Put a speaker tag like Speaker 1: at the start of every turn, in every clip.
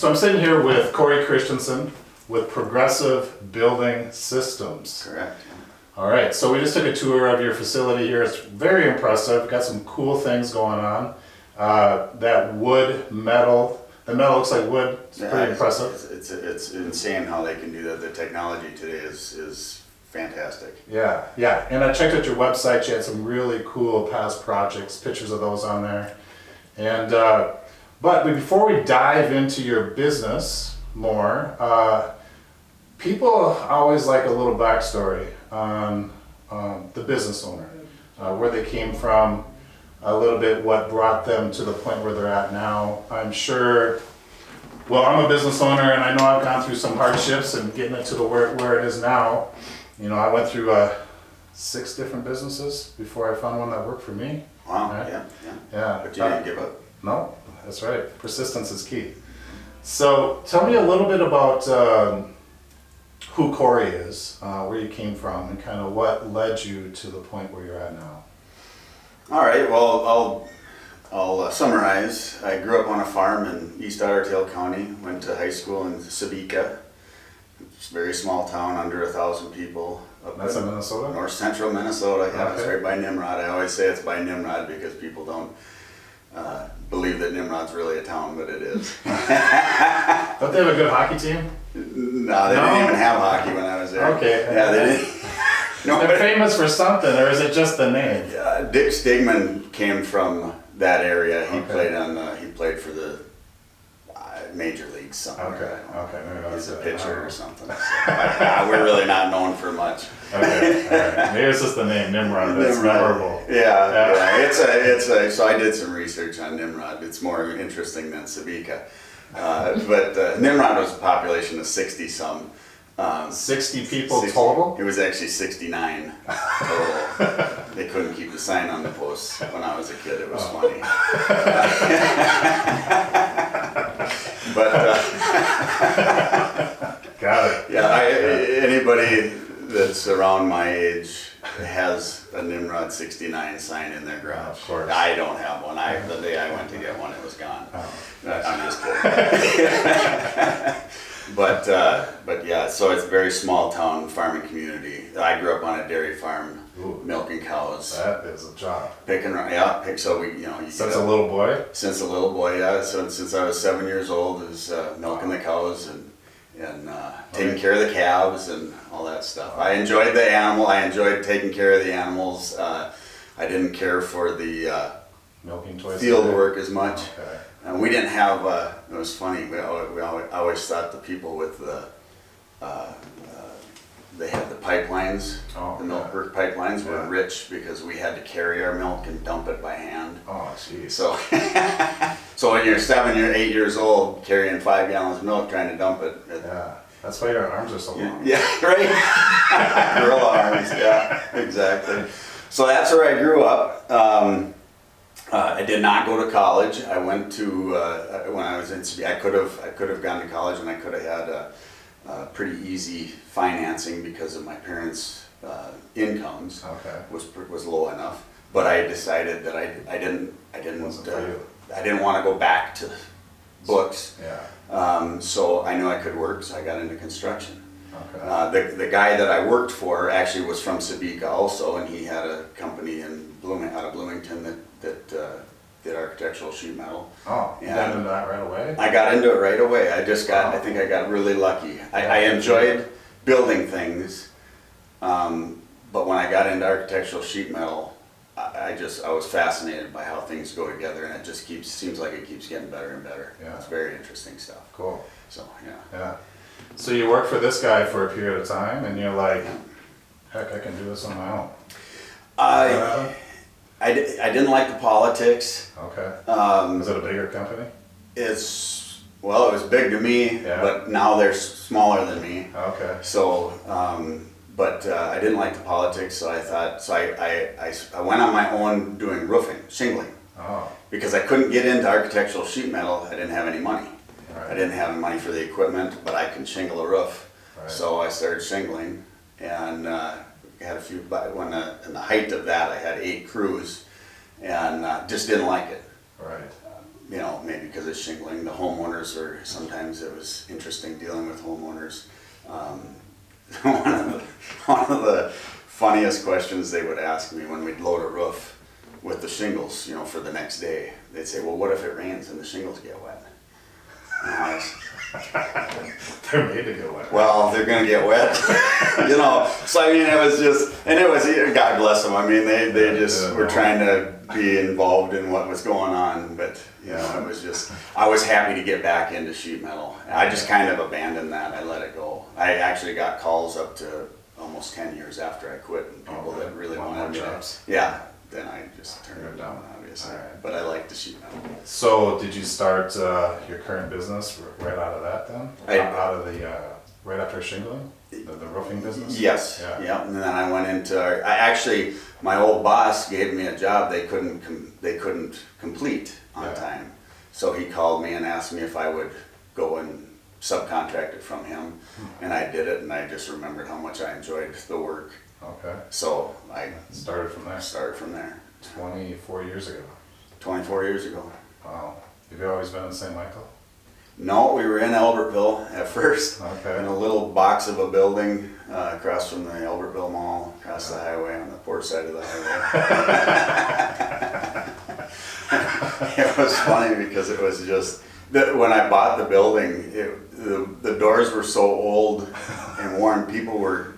Speaker 1: So I'm sitting here with Corey Christensen with Progressive Building Systems.
Speaker 2: Correct.
Speaker 1: All right, so we just took a tour of your facility here. It's very impressive. Got some cool things going on. That wood, metal. The metal looks like wood. It's pretty impressive.
Speaker 2: It's insane how they can do that. The technology today is fantastic.
Speaker 1: Yeah. And I checked out your website. You had some really cool past projects, pictures of those on there. And but before we dive into your business more, people always like a little backstory on the business owner, where they came from, a little bit what brought them to the point where they're at now. I'm sure, well, I'm a business owner and I know I've gone through some hardships and getting it to the where it is now. You know, I went through 6 different businesses before I found one that worked for me.
Speaker 2: Wow,
Speaker 1: Right?
Speaker 2: yeah. But you didn't give up.
Speaker 1: No, that's right. Persistence is key. So tell me a little bit about who Corey is, where you came from, and kind of what led you to the point where you're at now.
Speaker 2: All right, well, I'll summarize. I grew up on a farm in East Otter Tail County, went to high school in Sabika. It's a very small town, under 1,000 people.
Speaker 1: That's in Minnesota?
Speaker 2: North central Minnesota, yeah,
Speaker 1: Okay.
Speaker 2: It's right by Nimrod. I always say it's by Nimrod because people don't believe that Nimrod's really a town, but it is.
Speaker 1: Don't they have a good hockey team?
Speaker 2: No, they didn't even have hockey when I was there.
Speaker 1: Okay.
Speaker 2: Yeah, they didn't. No,
Speaker 1: They're famous for something, or is it just the name?
Speaker 2: Dick Stigman came from that area. He
Speaker 1: Okay.
Speaker 2: played for the major leagues somewhere.
Speaker 1: Okay. Maybe
Speaker 2: He's a
Speaker 1: that's
Speaker 2: pitcher or something. So, we're really not known for much.
Speaker 1: Okay, all right. Maybe it's just the name, Nimrod. That's memorable.
Speaker 2: Yeah. So I did some research on Nimrod. It's more interesting than Sabika. But Nimrod was a population of 60-some.
Speaker 1: 60 people
Speaker 2: 60
Speaker 1: total?
Speaker 2: It was actually 69 total. They couldn't keep the sign on the posts when I was a kid. It was funny. But
Speaker 1: Got it.
Speaker 2: anybody that's around my age has a Nimrod 69 sign in their garage.
Speaker 1: Of course.
Speaker 2: I don't have one. The day I went to get one, it was gone. I'm just kidding. But yeah, so it's a very small town farming community. I grew up on a dairy farm, milking cows.
Speaker 1: That is a job.
Speaker 2: So we,
Speaker 1: Since a little boy?
Speaker 2: Since a little boy, yeah. So since I was 7 years old, is milking the cows and taking care of the calves and all that stuff. I enjoyed the animal. I enjoyed taking care of the animals. I didn't care for the
Speaker 1: Milking twice
Speaker 2: field
Speaker 1: a day?
Speaker 2: work as much.
Speaker 1: Okay.
Speaker 2: And we didn't have. It was funny. I always thought the people with they had the pipelines, the milk pipelines were rich because we had to carry our milk and dump it by hand.
Speaker 1: Oh, jeez.
Speaker 2: So, so when you're 7 or 8 years old, carrying 5 gallons of milk, trying to dump it.
Speaker 1: Yeah, that's why your arms are so long.
Speaker 2: Yeah, right. Gorilla arms. Yeah, exactly. So that's where I grew up. I did not go to college. I went to when I was in. I could have gone to college, and I could have had pretty easy financing because of my parents' incomes.
Speaker 1: Okay.
Speaker 2: Was low enough. But I decided that I didn't
Speaker 1: Wasn't for you.
Speaker 2: I didn't want to go back to books.
Speaker 1: Yeah.
Speaker 2: So I knew I could work, so I got into construction.
Speaker 1: Okay.
Speaker 2: The guy that I worked for actually was from Sabika also, and he had a company in out of Bloomington that did architectural sheet metal.
Speaker 1: Oh, you got into that right away?
Speaker 2: I got into it right away. I think I got really lucky. I enjoyed building things, but when I got into architectural sheet metal, I was fascinated by how things go together, and it just seems like it keeps getting better and better.
Speaker 1: Yeah.
Speaker 2: It's very interesting stuff.
Speaker 1: Cool.
Speaker 2: So
Speaker 1: Yeah. So you worked for this guy for a period of time, and you're like, heck, I can do this on my own.
Speaker 2: I didn't like the politics.
Speaker 1: Okay. Was it a bigger company?
Speaker 2: It was big to me,
Speaker 1: Yeah.
Speaker 2: but now they're smaller than me.
Speaker 1: Okay.
Speaker 2: So, but I didn't like the politics, so I thought, I went on my own doing roofing, shingling,
Speaker 1: Oh.
Speaker 2: because I couldn't get into architectural sheet metal. I didn't have any money.
Speaker 1: Right.
Speaker 2: I didn't have money for the equipment, but I can shingle a roof.
Speaker 1: Right.
Speaker 2: So I started shingling, and had a few. In the height of that, I had 8 crews, and just didn't like it.
Speaker 1: Right.
Speaker 2: you know, maybe because of shingling, the homeowners are, sometimes it was interesting dealing with homeowners. One of the funniest questions they would ask me when we'd load a roof with the shingles, you know, for the next day, they'd say, well, what if it rains and the shingles get wet? And I was,
Speaker 1: They're made to get wet.
Speaker 2: well, they're gonna get wet, you know. So I mean, it was just, and it was, God bless them. I mean, they just were trying to be involved in what was going on, but you know, it was just, I was happy to get back into sheet metal. I just kind of abandoned that. I let it go. I actually got calls up to almost 10 years after I quit, and people that really wanted me to, yeah. Then I just turned it down, obviously.
Speaker 1: Alright.
Speaker 2: But I like the sheet metal.
Speaker 1: So did you start your current business right out of that then? Out of the, right after shingling? The roofing business?
Speaker 2: Yes, yeah. And then I went into, I actually, my old boss gave me a job they couldn't complete on time. So he called me and asked me if I would go and subcontract it from him. And I did it, and I just remembered how much I enjoyed the work.
Speaker 1: Okay.
Speaker 2: So I
Speaker 1: Started from there.
Speaker 2: started from there.
Speaker 1: 24 years ago.
Speaker 2: 24 years ago.
Speaker 1: Wow. Have you always been in St. Michael?
Speaker 2: No, we were in Albertville at first,
Speaker 1: Okay.
Speaker 2: in a little box of a building across from the Albertville Mall, across the highway, on the port side of the highway. It was funny because it was just, when I bought the building, the doors were so old and worn, people were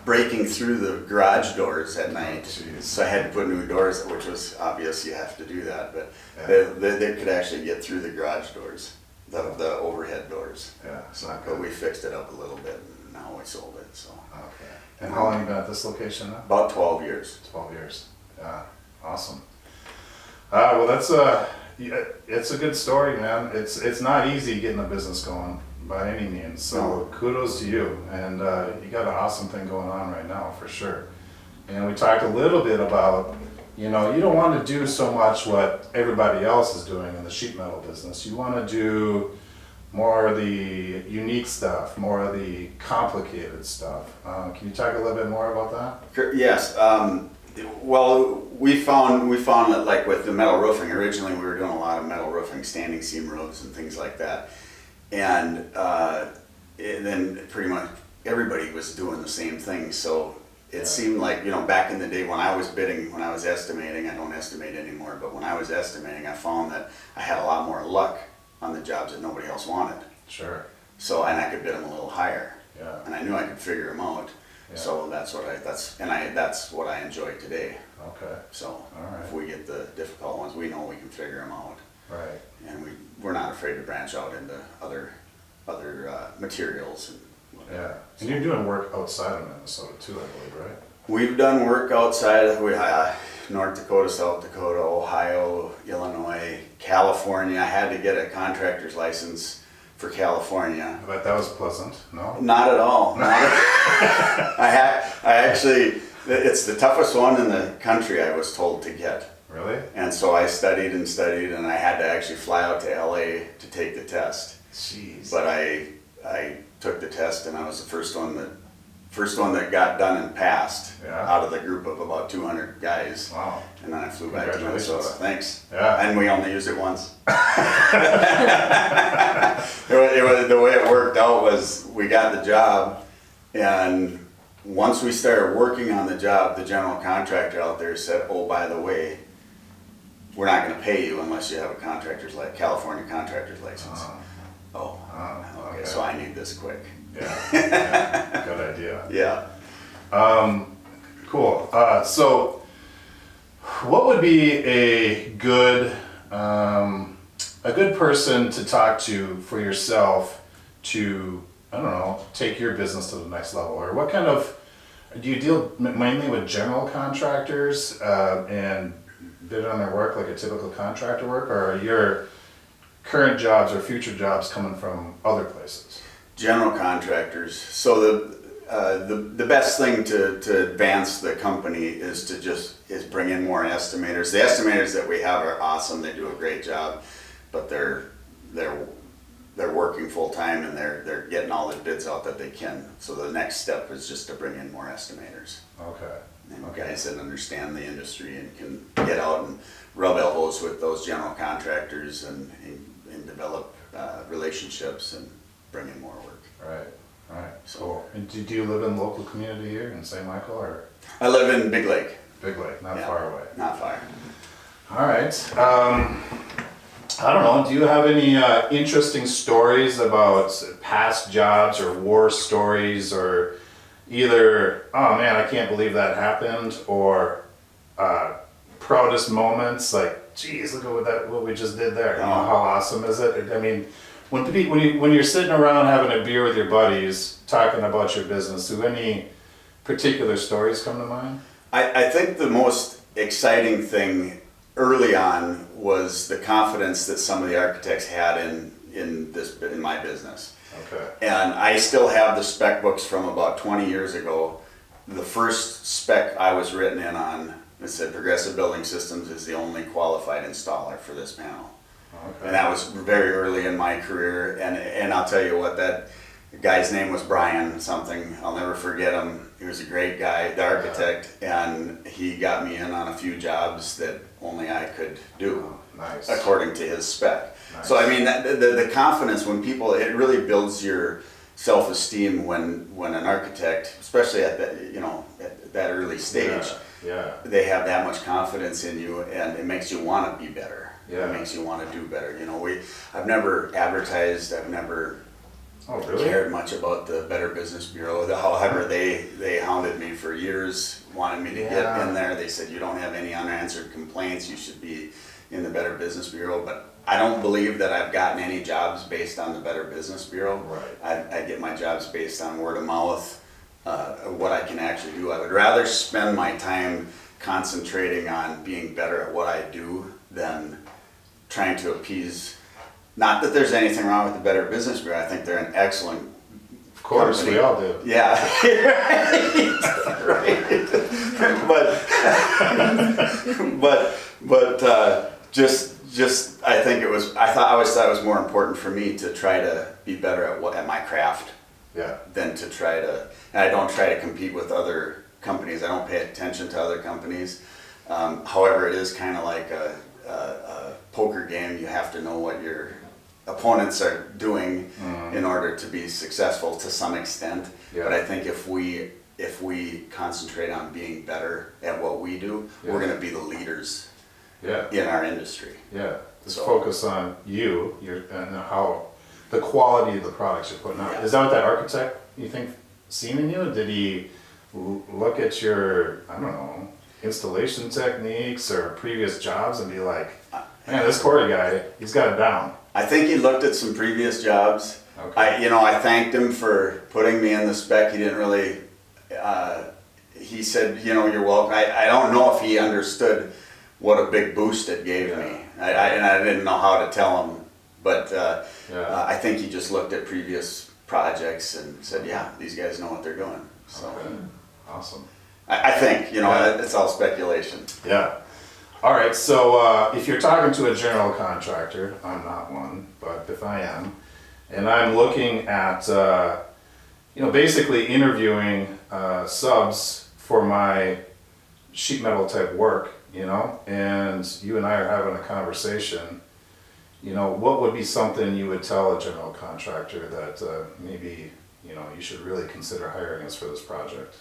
Speaker 2: breaking through the garage doors at night.
Speaker 1: Jeez.
Speaker 2: So I had to put new doors, which was obvious, you have to do that, but they could actually get through the garage doors. The overhead doors.
Speaker 1: Yeah, it's not
Speaker 2: But
Speaker 1: good.
Speaker 2: we fixed it up a little bit, and now we sold it, so.
Speaker 1: Okay. And how long have you been at this location now?
Speaker 2: About 12 years.
Speaker 1: 12 years. Yeah, awesome. Well, that's it's a good story, man. It's not easy getting a business going by any means. So kudos to you, and you got an awesome thing going on right now for sure. And we talked a little bit about, you know, you don't want to do so much what everybody else is doing in the sheet metal business. You want to do more of the unique stuff, more of the complicated stuff. Can you talk a little bit more about that?
Speaker 2: Yes. Well, we found that, like with the metal roofing, originally we were doing a lot of metal roofing, standing seam roofs and things like that. And then pretty much everybody was doing the same thing. So it seemed like, you know, back in the day when I was bidding, when I was estimating, I don't estimate anymore, but when I was estimating, I found that I had a lot more luck on the jobs that nobody else wanted.
Speaker 1: Sure.
Speaker 2: So, and I could bid them a little higher.
Speaker 1: Yeah.
Speaker 2: And I knew I could figure them out.
Speaker 1: Yeah.
Speaker 2: So that's what I enjoy today.
Speaker 1: Okay.
Speaker 2: So
Speaker 1: All right.
Speaker 2: if we get the difficult ones, we know we can figure them out.
Speaker 1: Right.
Speaker 2: And we're not afraid to branch out into other materials. And
Speaker 1: Yeah. And you're doing work outside of Minnesota too, I believe, right?
Speaker 2: we've done work outside of North Dakota, South Dakota, Ohio, Illinois, California. I had to get a contractor's license for California.
Speaker 1: I bet that was pleasant, no?
Speaker 2: Not at all. It's the toughest one in the country, I was told to get.
Speaker 1: Really?
Speaker 2: And so I studied and studied, and I had to actually fly out to LA to take the test.
Speaker 1: Jeez.
Speaker 2: But I took the test, and I was the first one that got done and passed out of the group of about 200 guys.
Speaker 1: Wow.
Speaker 2: And then I flew back to Minnesota. Thanks.
Speaker 1: Yeah.
Speaker 2: And we only used it once. It was the way it worked out was we got the job, and once we started working on the job, the general contractor out there said, "Oh, by the way, we're not going to pay you unless you have a California contractor's license." Okay, so I need this quick.
Speaker 1: Yeah. Good idea.
Speaker 2: Yeah.
Speaker 1: Cool. So, what would be a good person to talk to for yourself to, I don't know, take your business to the next level? Or what kind of, do you deal mainly with general contractors and bid on their work like a typical contractor work, or are your current jobs or future jobs coming from other places?
Speaker 2: General contractors. So the best thing to advance the company is to bring in more estimators. The estimators that we have are awesome. They do a great job, but they're working full time, and they're getting all the bids out that they can. So the next step is just to bring in more estimators.
Speaker 1: Okay.
Speaker 2: and
Speaker 1: Okay.
Speaker 2: guys that understand the industry and can get out and rub elbows with those general contractors and develop relationships and bring in more work.
Speaker 1: Right. Cool. And do you live in the local community here in St. Michael or
Speaker 2: I live in Big Lake.
Speaker 1: Big Lake? Not
Speaker 2: Yeah,
Speaker 1: far away.
Speaker 2: Not far.
Speaker 1: All right. I don't know. Do you have any interesting stories about past jobs or war stories, or either, oh man, I can't believe that happened, or proudest moments like, geez, look at what we just did there. You know, how awesome is it? I mean, when you're sitting around having a beer with your buddies talking about your business, do any particular stories come to mind?
Speaker 2: I think the most exciting thing early on was the confidence that some of the architects had in my business.
Speaker 1: Okay.
Speaker 2: And I still have the spec books from about 20 years ago. The first spec I was written in on, it said Progressive Building Systems is the only qualified installer for this panel.
Speaker 1: Okay.
Speaker 2: And that was very early in my career. And I'll tell you what, that guy's name was Brian something. I'll never forget him. He was a great guy, the architect, and he got me in on a few jobs that only I could do.
Speaker 1: Nice.
Speaker 2: According to his spec.
Speaker 1: Nice.
Speaker 2: So I mean, the confidence when people, it really builds your self-esteem when an architect, especially at that early stage,
Speaker 1: Yeah.
Speaker 2: they have that much confidence in you, and it makes you want to be better.
Speaker 1: Yeah.
Speaker 2: It makes you want to do better. You know, I've never advertised. I've never
Speaker 1: Oh, really?
Speaker 2: cared much about the Better Business Bureau. However, they hounded me for years, wanted me to get in there. They said, you don't have any unanswered complaints, you should be in the Better Business Bureau. But I don't believe that I've gotten any jobs based on the Better Business Bureau.
Speaker 1: Right.
Speaker 2: I get my jobs based on word of mouth, what I can actually do. I would rather spend my time concentrating on being better at what I do than trying to appease. Not that there's anything wrong with the Better Business Bureau. I think they're an excellent
Speaker 1: Of course,
Speaker 2: company.
Speaker 1: we all do.
Speaker 2: Yeah, right. But just I think it was. I always thought it was more important for me to try to be better at my craft
Speaker 1: Yeah.
Speaker 2: than to try to. And I don't try to compete with other companies. I don't pay attention to other companies. However, it is kind of like a poker game. You have to know what your opponents are doing in order to be successful to some extent.
Speaker 1: Yeah.
Speaker 2: But I think if we concentrate on being better at what we do, we're going to be the leaders
Speaker 1: Yeah.
Speaker 2: in our industry.
Speaker 1: Yeah. Just
Speaker 2: So-
Speaker 1: focus on and how the quality of the products you're putting out.
Speaker 2: Yeah.
Speaker 1: Is that what that architect, you think, seen in you? Did he look at your, I don't know, installation techniques or previous jobs and be like, man, this Corey guy, he's got it down.
Speaker 2: I think he looked at some previous jobs.
Speaker 1: Okay.
Speaker 2: I thanked him for putting me in the spec. He didn't really. He said, you're welcome. I don't know if he understood what a big boost it gave me. And I didn't know how to tell him, but I think he just looked at previous projects and said, yeah, these guys know what they're doing. So
Speaker 1: Okay. Awesome.
Speaker 2: I think, it's all speculation.
Speaker 1: Yeah. All right, so if you're talking to a general contractor, I'm not one, but if I am, and I'm looking at, basically interviewing subs for my sheet metal type work, and you and I are having a conversation, what would be something you would tell a general contractor that maybe, you should really consider hiring us for this project?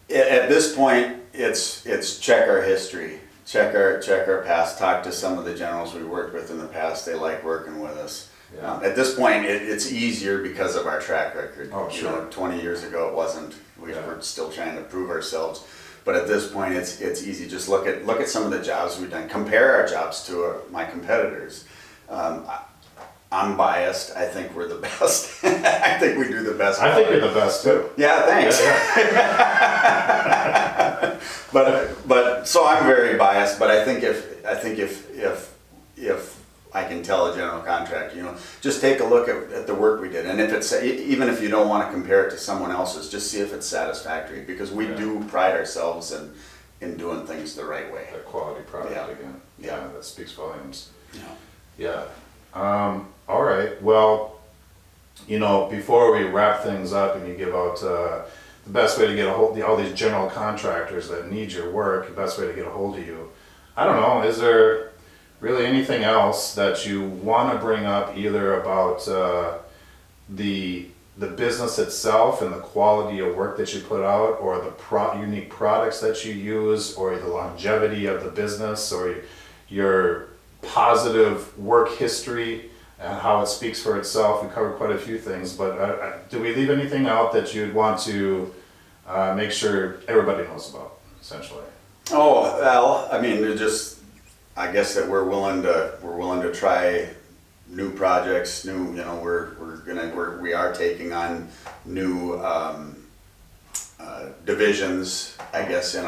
Speaker 2: At this point, it's check our history. Check our past. Talk to some of the generals we worked with in the past. They like working with us.
Speaker 1: Yeah.
Speaker 2: At this point, it's easier because of our track record.
Speaker 1: Oh, sure.
Speaker 2: 20 years ago, it wasn't. We were still trying to prove ourselves. But at this point, it's easy. Just look at some of the jobs we've done. Compare our jobs to my competitors. I'm biased. I think we're the best. I think we do the best.
Speaker 1: I think you're the best too.
Speaker 2: Yeah, thanks.
Speaker 1: Yeah.
Speaker 2: But so I'm very biased. But I think if I can tell a general contractor, just take a look at the work we did, and if it's even if you don't want to compare it to someone else's, just see if it's satisfactory, because we do pride ourselves in doing things the right way.
Speaker 1: That quality product again.
Speaker 2: Yeah.
Speaker 1: That speaks volumes.
Speaker 2: Yeah.
Speaker 1: Yeah. All right. Well, before we wrap things up and you give out the the best way to get a hold all these general contractors that need your work, the best way to get a hold of you. I don't know, is there really anything else that you want to bring up either about the business itself and the quality of work that you put out, or the unique products that you use, or the longevity of the business, or your positive work history and how it speaks for itself? We covered quite a few things, but do we leave anything out that you'd want to make sure everybody knows about, essentially?
Speaker 2: Oh, well, I mean, I guess that we're willing to try new projects, we are taking on new divisions, I guess, in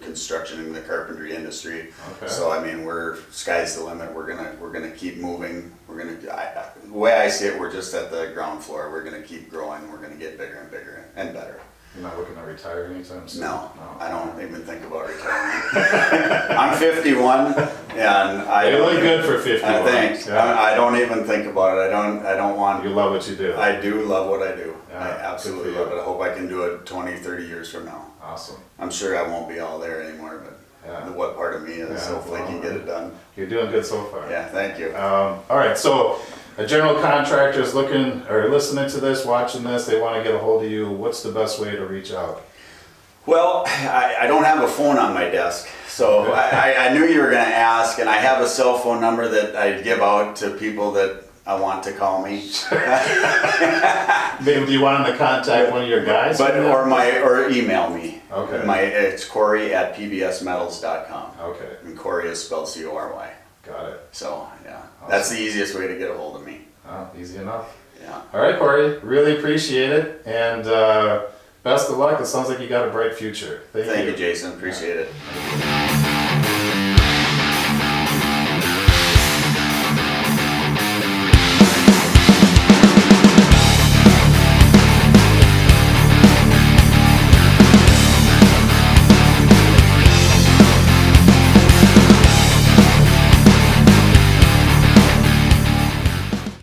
Speaker 2: construction, in the carpentry industry.
Speaker 1: Okay.
Speaker 2: So I mean, sky's the limit. We're gonna keep moving. The way I see it, we're just at the ground floor. We're gonna keep growing. We're gonna get bigger and bigger and better.
Speaker 1: You're not looking to retire anytime soon?
Speaker 2: No, I don't even think about retirement. I'm 51, and
Speaker 1: You look good for 51.
Speaker 2: Thanks.
Speaker 1: Yeah.
Speaker 2: I don't even think about it. I don't want.
Speaker 1: You love what you do.
Speaker 2: I do love what I do.
Speaker 1: Yeah,
Speaker 2: I absolutely
Speaker 1: good for you.
Speaker 2: love it. I hope I can do it 20, 30 years from now.
Speaker 1: Awesome.
Speaker 2: I'm sure I won't be all there anymore, but
Speaker 1: Yeah.
Speaker 2: what part of me is,
Speaker 1: Yeah,
Speaker 2: hopefully can get it done.
Speaker 1: You're doing good so far.
Speaker 2: Yeah, thank you.
Speaker 1: All right, so a general contractor is looking or listening to this, watching this, they want to get a hold of you. What's the best way to reach out?
Speaker 2: Well, I don't have a phone on my desk, so
Speaker 1: Okay.
Speaker 2: I knew you were going to ask, and I have a cell phone number that I give out to people that I want to call me.
Speaker 1: Maybe do you want them to contact one of your guys?
Speaker 2: Or email me.
Speaker 1: Okay.
Speaker 2: It's Corey@pbsmetals.com.
Speaker 1: Okay,
Speaker 2: And Corey is spelled Cory.
Speaker 1: got it.
Speaker 2: So yeah, that's the easiest way to get a hold of me.
Speaker 1: Easy enough.
Speaker 2: Yeah.
Speaker 1: All right, Corey, really appreciate it, and best of luck. It sounds like you got a bright future.
Speaker 2: Thank you, Jason. Appreciate it.